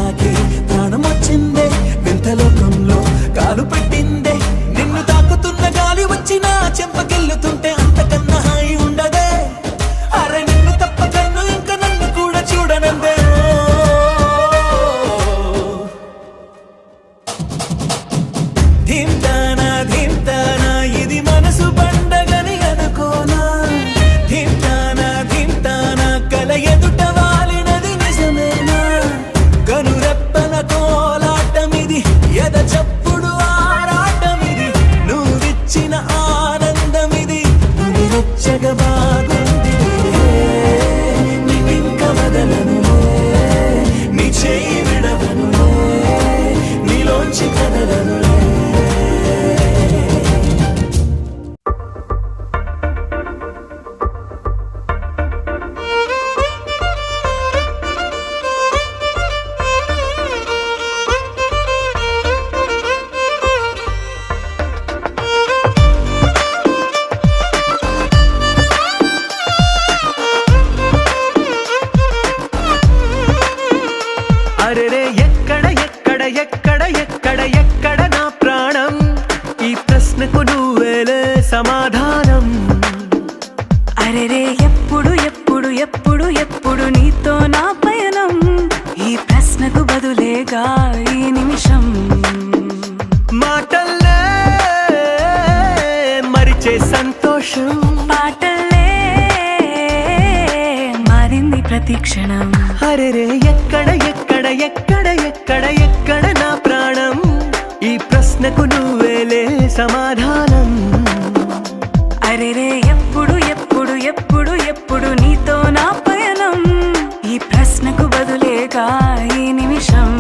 తాకి ప్రాణం వచ్చిందే వింత లోకంలో కాలు పెట్టిందే నిన్ను తాకుతున్న గాలి వచ్చిన చెంపకెళ్ళుతుంటే అంతకన్నా హాయి ఉండదే అరే నిన్ను తప్ప కన్ను ఇంకా నన్ను కూడా చూడనందే ధీమ్తానా ధీమ్తానా ఇది మనసు పండగని అనుకోనా ధీమ్తానా ధీమ్తానా కల ఎదుట వాలినది నిజమేనా కనురెప్పల కోలాటమిది ఎద చప్పుడు ఆరాటమిది నువ్విచ్చిన ఆనందమిది నువ్వు వెచ్చగా బాగుంది నీకింక వదలనులే నీ చేయి విడవనులే నీలోంచి కదలనులే అరెరే ఎక్కడ ఎక్కడ ఎక్కడ ఎక్కడ ఎక్కడ నా ప్రాణం ఈ ప్రశ్నకు నువ్వేలే సమాధానం అరెరే ఎప్పుడు ఎప్పుడు ఎప్పుడు ఎప్పుడు నీతో నా పయనం ఈ ప్రశ్నకు బదులేగా ఈ నిమిషం మాటల్లే మరిచే సంతోషం పాటలే మారింది ప్రతి క్షణం అరెరే ఎక్కడ ఎక్కడ ఎక్కడ ఎక్కడ ఎక్కడ నా ప్రాణం ఈ ప్రశ్నకు నువ్వేలే సమాధానం అరెరే ఎప్పుడు ఎప్పుడు ఎప్పుడు ఎప్పుడు నీతో నా పయనం ఈ ప్రశ్నకు బదులేగా ఈ నిమిషం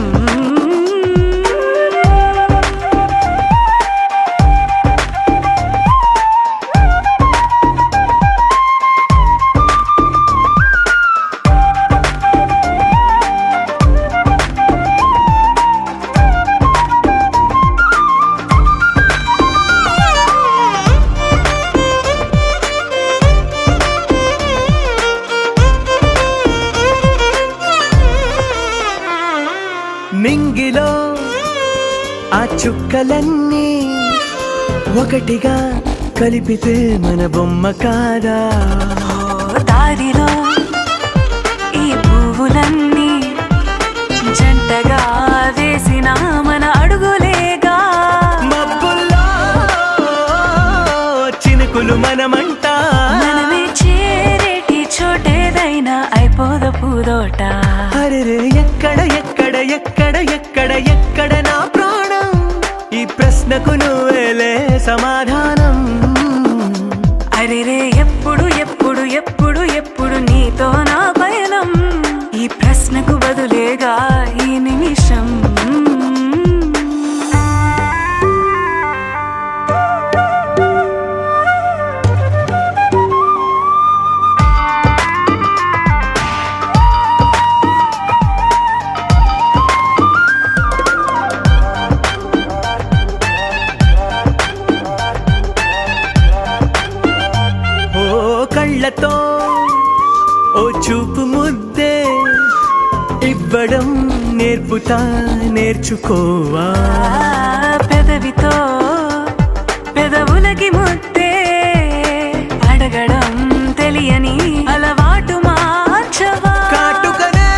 నింగిలో ఆ చుక్కలన్నీ ఒకటిగా కలిపితే మన బొమ్మ కాదా దారిలో ఈ పువ్వులన్నీ జంటగా వేసిన మన అడుగులేగా మబ్బుల్లో చినుకులు మనమంట మనమే చేరేటి చోటేదైనా అయిపోద పూదోట అరెరే ఎక్కడ ఎక్కడ ఎక్కడ ఎక్కడ ఎక్కడ నా ప్రాణం ఈ ప్రశ్నకు నువ్వేలే సమాధానం అరెరే ఎప్పుడు ఎప్పుడు ఎప్పుడు ఎప్పుడు నీతో నా పయనం ఈ ప్రశ్నకు బదులేగా ఈ నిమిషం కళ్ళతో ఓ చూపు ముద్దే ఇవ్వడం నేర్పుతా నేర్చుకోవా పెదవితో పెదవులకి ముద్దే అడగడం తెలియని అలవాటు మార్చవా కాటుకనే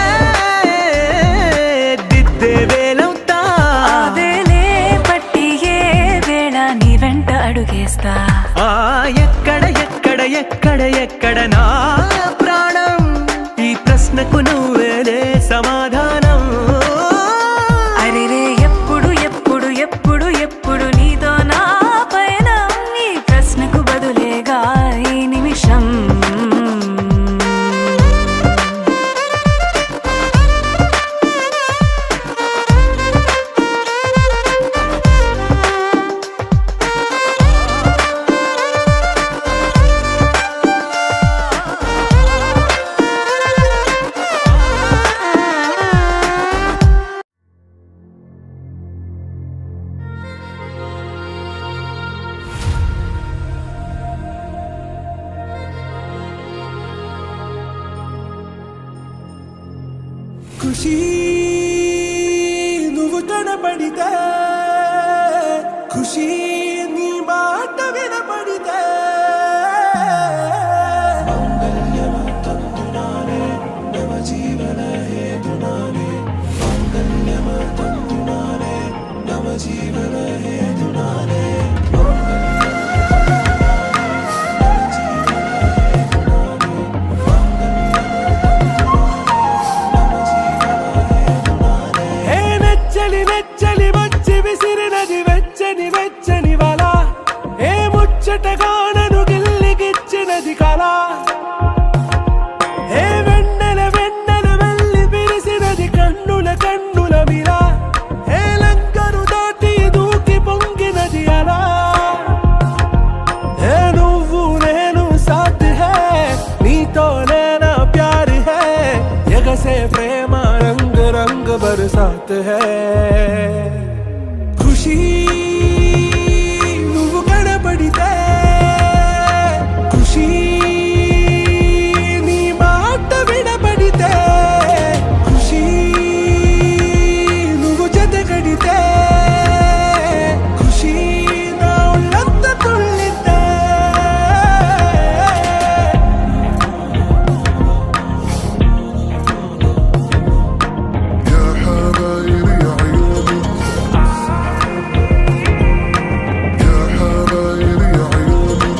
దిద్దే వేలవుతా వేలే పట్టి ఏ వేళ నీ వెంట అడుగేస్తా ఎక్కడ ఎక్కడ ఎక్కడ ఎక్కడ నా ప్రాణం ఈ ప్రశ్నకు నువ్వేలే సమాధానం అరెరే ఎప్పుడు ఎప్పుడు ఎప్పుడు ఎప్పుడు నీతో నా పయనం ఈ ప్రశ్నకు బదులేగా ఈ నిమిషం खुशी बात है खुशी నువ్వు కనబడితే ఖుషి నీ మాట వినబడితే ఖుషి నువ్వు జతగడితే ఖుషి నా ఒళ్ళంత తుళ్ళితే يا حبايب يا عيوني يا حبايب يا عيوني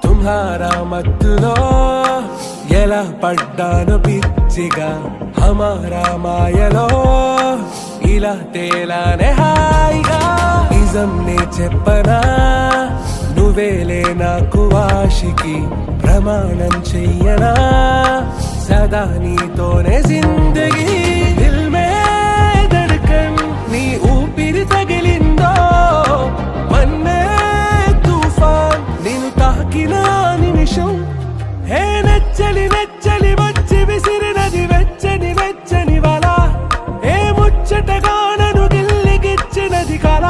तुम्हारा మత్తులో ఎలా పడ్డాను పిచ్చిగా హమారా మాయలో ఇలా తేలానే హాయిగా నిజం నే చెప్పనా నువ్వేలే నాకు ఆశికి ప్రమాణం చెయ్యనా సదా నీతోనే జిందగీ దిల్ మే ధడ్కన్ నీ ఊపిరి తగిలిందో మన్నే తుఫాన్ నిన్ను తాకిన నిమిషం హే నచ్చలి నచ్చలి వచ్చి విసిరినది వెచ్చని వెచ్చని వల ఏ ముచ్చటగా నన్ను గిల్లిగిచ్చినది కళ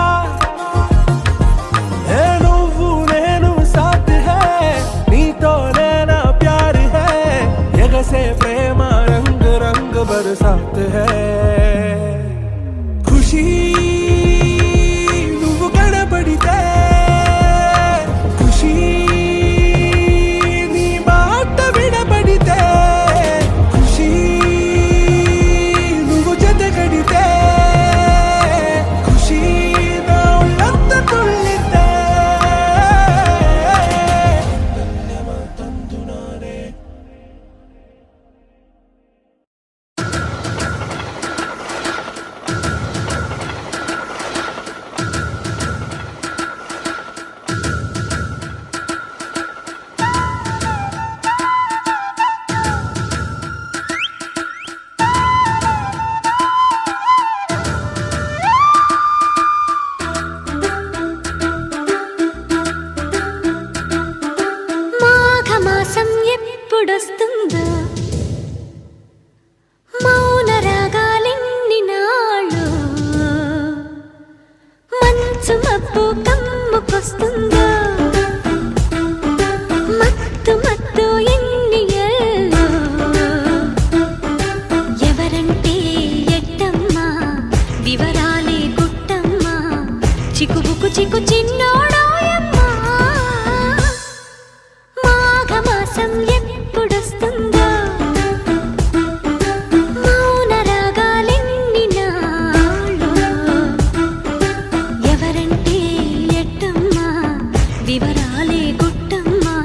ఏ నువ్వు నేను సాథ్ హై నీతోనే నా ప్యార్ హై ఎగసే ప్రేమ రంగ్ రంగ్ బరసాత్ హై ఖుషి నువ్వు కనబడితే ఖుషి నీ మాట వినబడితే ఖుషి నువ్వు జతగడితే ఖుషి నా ఒళ్ళంత తుళ్ళితే మాఘమాసం ఎప్పుడొస్తుందో మౌన రాగాలెన్ని నాళ్ళు మంచు మబ్బు కమ్ముకొస్తుందో మత్తు మత్తు ఎన్ని ఏళ్ళు ఎవరంటే ఎట్టమ్మా వివరాలే గుట్టమ్మా చిక్కుబుకు చిక్కు చిన్నోడాయమ్మా మాఘమాసం ఎప్పుడొస్తుందో మౌన రాగాలెన్ని నాళ్ళు ఎవరంటే ఎట్టమ్మా వివరాలే గుట్టమ్మా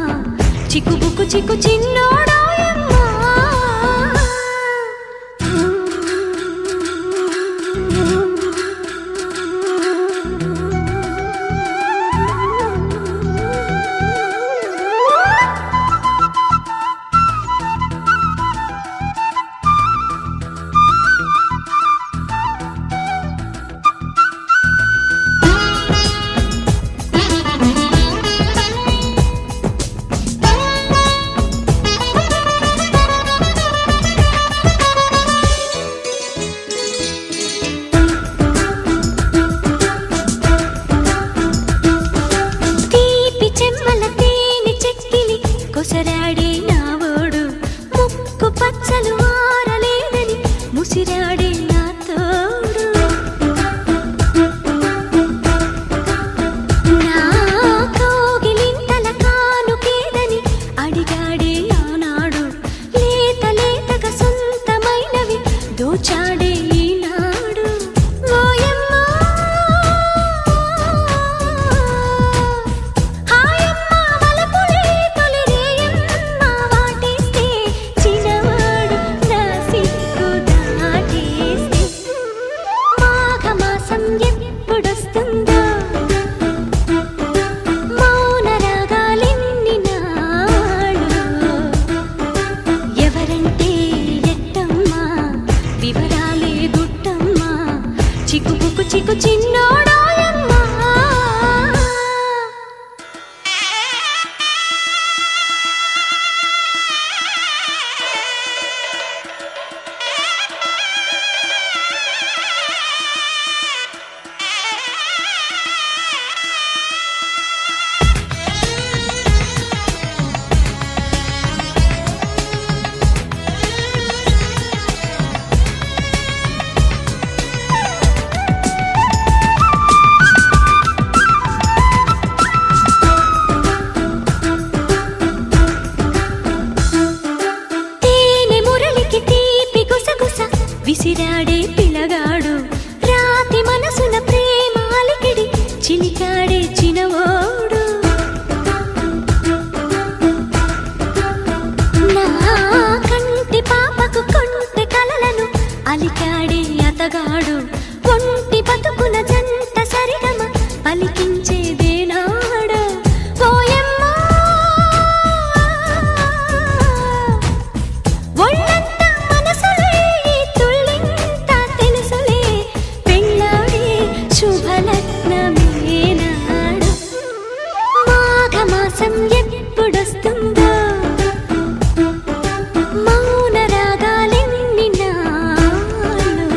చిక్కుబుకు చిక్కు చిన్నోడాయమ్మా తీపి చెమ్మల తేనె చెక్కిలి కొసరాడే నావోడు ముక్కు పచ్చలు ఆరలేదని ముసిరాడే నా తోడు నా కోగిలింతల కానుకేదని అడిగాడే ఆనాడు లేత లేతగా సొంతమైనవి దోచాడే ఈనాడు ఓయమ్మా హాయమ్మా వలపులే తొలిరేయమ్మా వాటేస్తే చిన్నవాడు నా సిగ్గు దాటేస్తే చిక్కుపుకు చిక్కు చిన్నోడాయమ్మా విసిరాడే పిల్లగాడు రాతి మనసున ప్రేమ అలికిడి చిలికాడే చినవోడు నా కంటి పాపకు కొంటె కలలను అలికాడే అతగాడు ఒంటి బతుకున జంట సరిగమ పలికించేదేనాడు పోయమ్మా ఒళ్ళంతా మనసులే తుళ్ళింత తెలుసులే పెళ్ళాడే శుభలగ్నమేనాడు మాఘమాసం ఎప్పుడొస్తుందో మౌన రాగాలెన్ని నాలో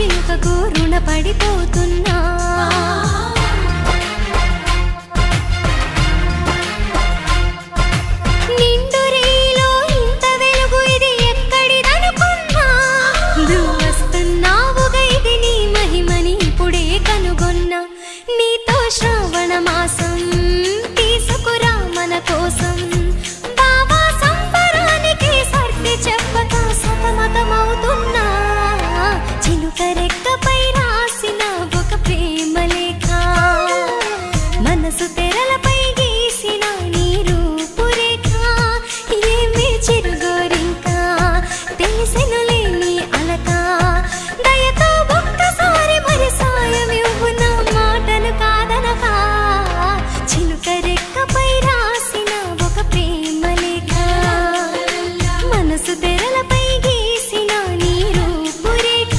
చిలుకకు రుణపడిపోతున్నా నిండురీలో ఇంత వెలుగు ఇది ఎక్కడిదనుకున్నా నువ్వు వస్తున్నావుగా ఇది నీ మహిమని ఇప్పుడే కనుగొన్నా నీతో శ్రావణ మాసం తీసుకురా మన కోసం బాబా సంబరానికి సర్ది చెప్పక సతమతమవుతున్నా చిలుక రెక్కపై రాసిన ఒక ప్రేమ లేఖ మనసు తెరలపై గీసిన నీ రూపురేఖ ఏమి చిరుగోరింకా తెలిసెనులే నీ అలక దయతో ఒక్కసారి మరి సాయం ఇవ్వు నా మాటను కాదనక చిలుక రెక్కపై రాసిన ఒక ప్రేమ లేఖ మనసు తెరలపై గీసిన నీ రూపురేఖ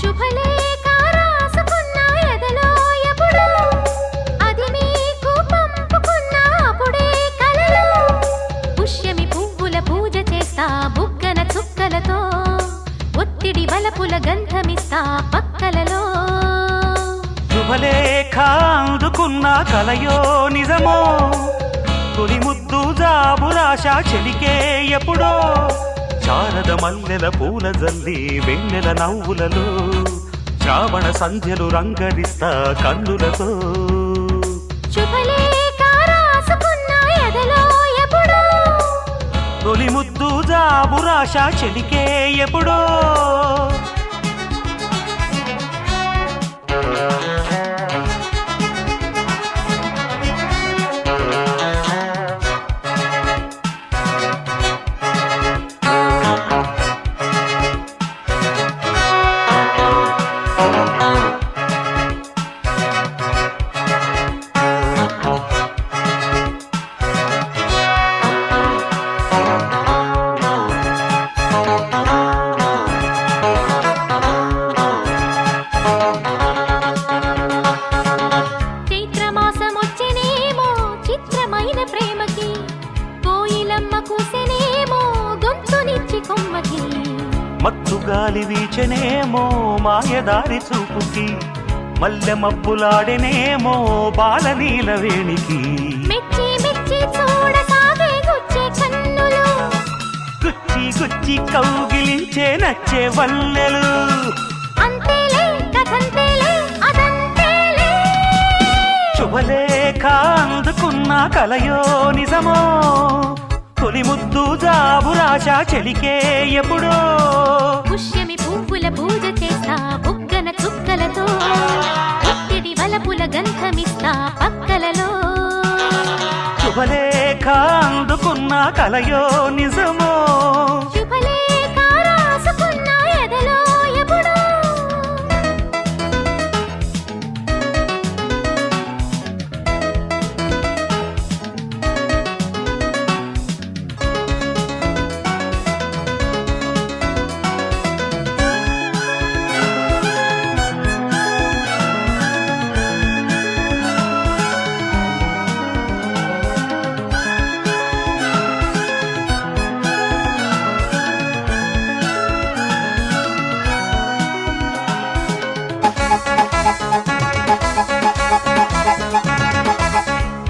శుభలేఖ రాసుకున్న ఎదలో ఎప్పుడు అది మీకు పంపుకున్న అప్పుడే కలలో పుష్యమి పువ్వుల పూజ చేస్తా బుగ్గన చుక్కలతో ఒత్తిడి వలపుల గంధమిస్తా పక్కలలో శుభలేఖ అందుకున్న కలయో నిజమో తొలి ముద్దు జాబురాశ చెలికే ఎప్పుడో శారద మల్లెల పూల జల్లి వెన్నెల నవ్వులలో శ్రావణ సంధ్యలు రంగరిస్తా కన్నులతో శుభలేఖ రాసుకున్న ఎదలో ఎప్పుడు తొలి ముద్దు జాబురాశ చెలికే ఎప్పుడో చైత్రమాసమొచ్చెనేమో చిత్రమైన ప్రేమకి కోయిలమ్మ కూసెనేమో గొంతునిచ్చి కొమ్మకి మత్తు గాలి వీచెనేమో మాయదారి చూపుకి మల్లె మబ్బులాడెనేమో బాలనీల వేణికి మెచ్చి మెచ్చి చూడసాగే గుచ్చే కన్నులు గుచ్చి గుచ్చి కౌగిలించే నచ్చే వల్లెలు అంతేలే కథంతేలే అదంతేలే శుభలేఖ అందుకున్న కలయో నిజమో తొలి ముద్దు జాబురాశ చెలికే ఎప్పుడో పుష్యమి పువ్వుల పూజ చేస్తా బుగ్గన చుక్కలతో ఒత్తిడి వలపుల గంధమిస్తా పక్కలలో శుభలేఖ అందుకున్న కలయో నిజమో శుభలేఖ రాసుకున్న ఎదలో ఎప్పుడు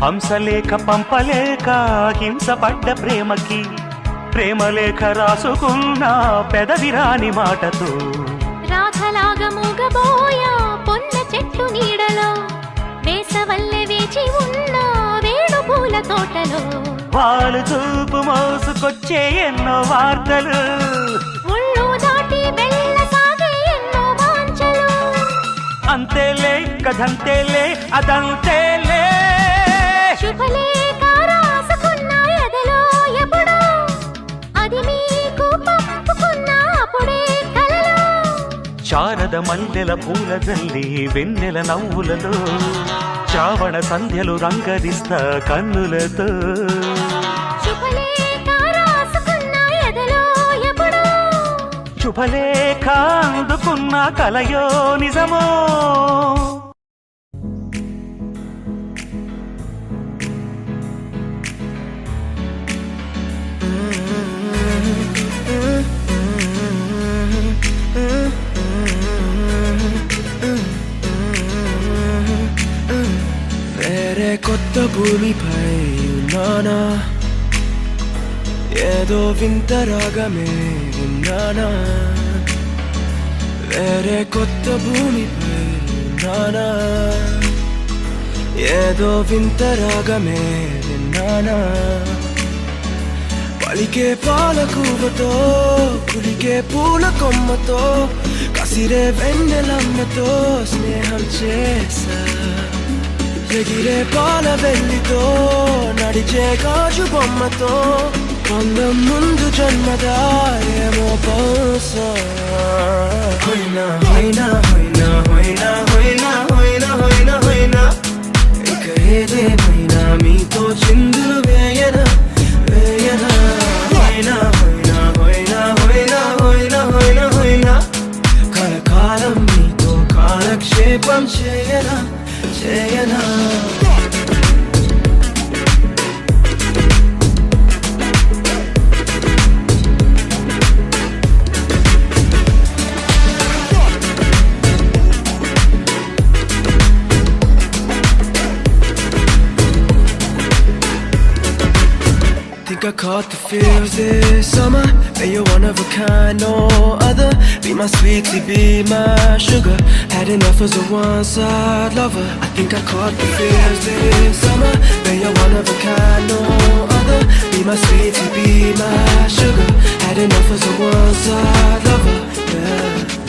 హంసలేఖ పంపలేక హింసపడ్డ ప్రేమకి ప్రేమలేఖ రాసుకున్న పెదవిరాని మాటతో రాధలాగా మూగబోయా పొన్న చెట్టు నీడలో వేసవల్లె వేచి ఉన్న వేణు పూల తోటలో వాళ్ళు చూపు మోసుకొచ్చే ఎన్నో వార్తలు ఒళ్ళు దాటి వెళ్ళసాగే ఎన్నో అంతేలే కథంతేలే అదంతేలే. శుభలేఖ రాసుకున్న ఎదలో ఎప్పుడో అది మీకు పంపుకున్న అప్పుడే కలలో శారద మల్లెల పూల జల్లి వెన్నెల నవ్వులలో శ్రావణ సంధ్యలు రంగరిస్తా కన్నులతో. శుభలేఖ రాసుకున్న ఎదలో ఎప్పుడో శుభలేఖ అందుకున్న కలయో నిజమో. వేరే కొత్త భూమిపై ఉన్నానా, ఏదో వింత రాగమే విన్నానా. వేరే కొత్త భూమిపై ఉన్నానా, ఏదో వింత రాగమే విన్నానా. పలికే పాలకూవతో కులికే పూల కొమ్మతో కసిరే వెన్నెలమ్మతో స్నేహం చేసా. ఎగిరే పాల వెల్లితో నడిచే గాజు బొమ్మతో పొందం ముందు జన్మదా ఏమో బహుశా. హోయినా హోయినా హోయినా హోయినా హోయినా హోయినా హోయినా హోయినా ఇక ఏదేమైనా మీతో చిందులు వేయనా వేయనా. హోయినా హోయినా హోయినా హోయినా హోయినా హోయినా హోయినా కలకాలం మీతో కాలక్షేపం చేయనా చేయనా. Think I caught the feels this summer. That you're one of a kind, no other. Be my sweetie, be my sugar. Had enough as a one-side lover. I think I caught the feels this summer. That you're one of a kind, no other. Be my sweetie, be my sugar. Had enough as a one-side lover. Yeah.